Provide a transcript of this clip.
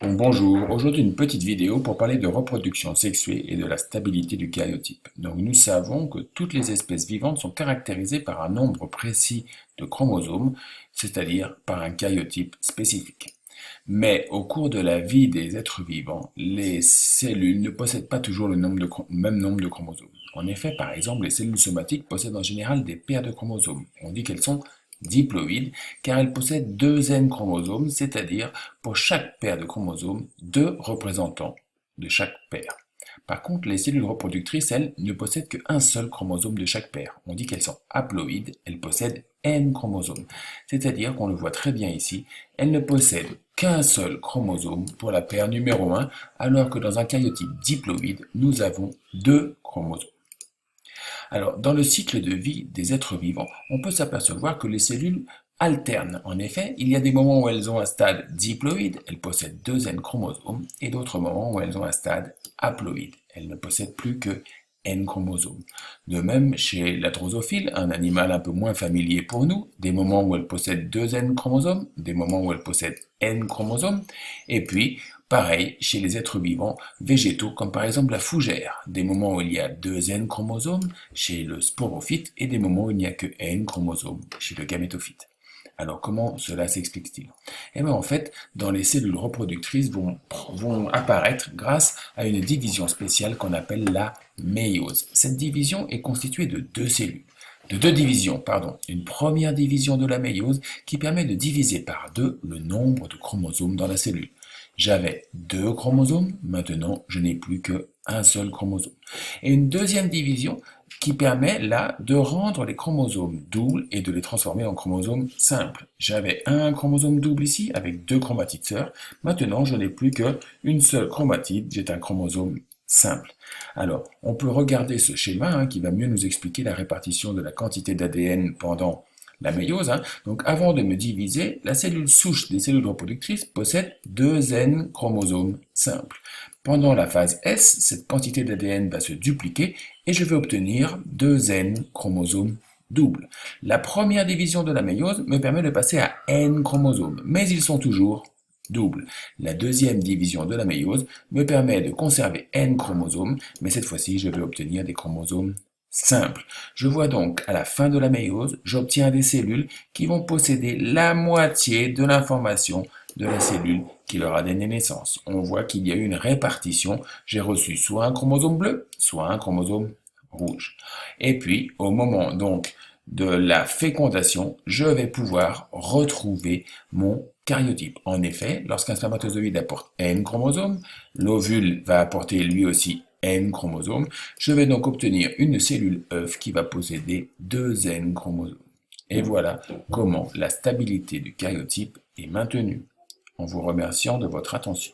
Bonjour, aujourd'hui une petite vidéo pour parler de reproduction sexuée et de la stabilité du karyotype. Donc nous savons que toutes les espèces vivantes sont caractérisées par un nombre précis de chromosomes, c'est-à-dire par un karyotype spécifique. Mais au cours de la vie des êtres vivants, les cellules ne possèdent pas toujours même nombre de chromosomes. En effet, par exemple, les cellules somatiques possèdent en général des paires de chromosomes. On dit qu'elles sont diploïdes car elles possèdent deux N chromosomes, c'est-à-dire pour chaque paire de chromosomes, deux représentants de chaque paire. Par contre, les cellules reproductrices, elles, ne possèdent qu'un seul chromosome de chaque paire. On dit qu'elles sont haploïdes, elles possèdent N chromosomes. C'est-à-dire qu'on le voit très bien ici, elles ne possèdent qu'un seul chromosome pour la paire numéro 1, alors que dans un karyotype diploïde, nous avons deux chromosomes. Alors, dans le cycle de vie des êtres vivants, on peut s'apercevoir que les cellules alternent. En effet, il y a des moments où elles ont un stade diploïde, elles possèdent deux N chromosomes, et d'autres moments où elles ont un stade haploïde, elles ne possèdent plus que N chromosomes. De même, chez la drosophile, un animal un peu moins familier pour nous, des moments où elle possède deux N chromosomes, des moments où elle possède N chromosomes, et puis, pareil, chez les êtres vivants végétaux, comme par exemple la fougère, des moments où il y a deux N chromosomes chez le sporophyte et des moments où il n'y a que N chromosomes chez le gamétophyte. Alors comment cela s'explique-t-il? Eh bien en fait, dans les cellules reproductrices vont apparaître grâce à une division spéciale qu'on appelle la méiose. Cette division est constituée de deux divisions, pardon. Une première division de la méiose qui permet de diviser par deux le nombre de chromosomes dans la cellule. J'avais deux chromosomes, maintenant je n'ai plus qu'un seul chromosome. Et une deuxième division qui permet là de rendre les chromosomes doubles et de les transformer en chromosomes simples. J'avais un chromosome double ici avec deux chromatides sœurs, maintenant je n'ai plus qu'une seule chromatide, j'ai un chromosome simple. Alors, on peut regarder ce schéma qui va mieux nous expliquer la répartition de la quantité d'ADN pendant la méiose. Donc avant de me diviser, la cellule souche des cellules reproductrices possède deux N chromosomes simples. Pendant la phase S, cette quantité d'ADN va se dupliquer et je vais obtenir deux N chromosomes doubles. La première division de la méiose me permet de passer à N chromosomes, mais ils sont toujours doubles. La deuxième division de la méiose me permet de conserver N chromosomes, mais cette fois-ci je vais obtenir des chromosomes simples. Je vois donc à la fin de la méiose, j'obtiens des cellules qui vont posséder la moitié de l'information de la cellule qui leur a donné naissance. On voit qu'il y a eu une répartition. J'ai reçu soit un chromosome bleu, soit un chromosome rouge. Et puis, au moment donc de la fécondation, je vais pouvoir retrouver mon karyotype. En effet, lorsqu'un spermatozoïde apporte N chromosomes, l'ovule va apporter lui aussi N chromosomes. Je vais donc obtenir une cellule œuf qui va posséder deux N chromosomes. Et voilà comment la stabilité du karyotype est maintenue. En vous remerciant de votre attention.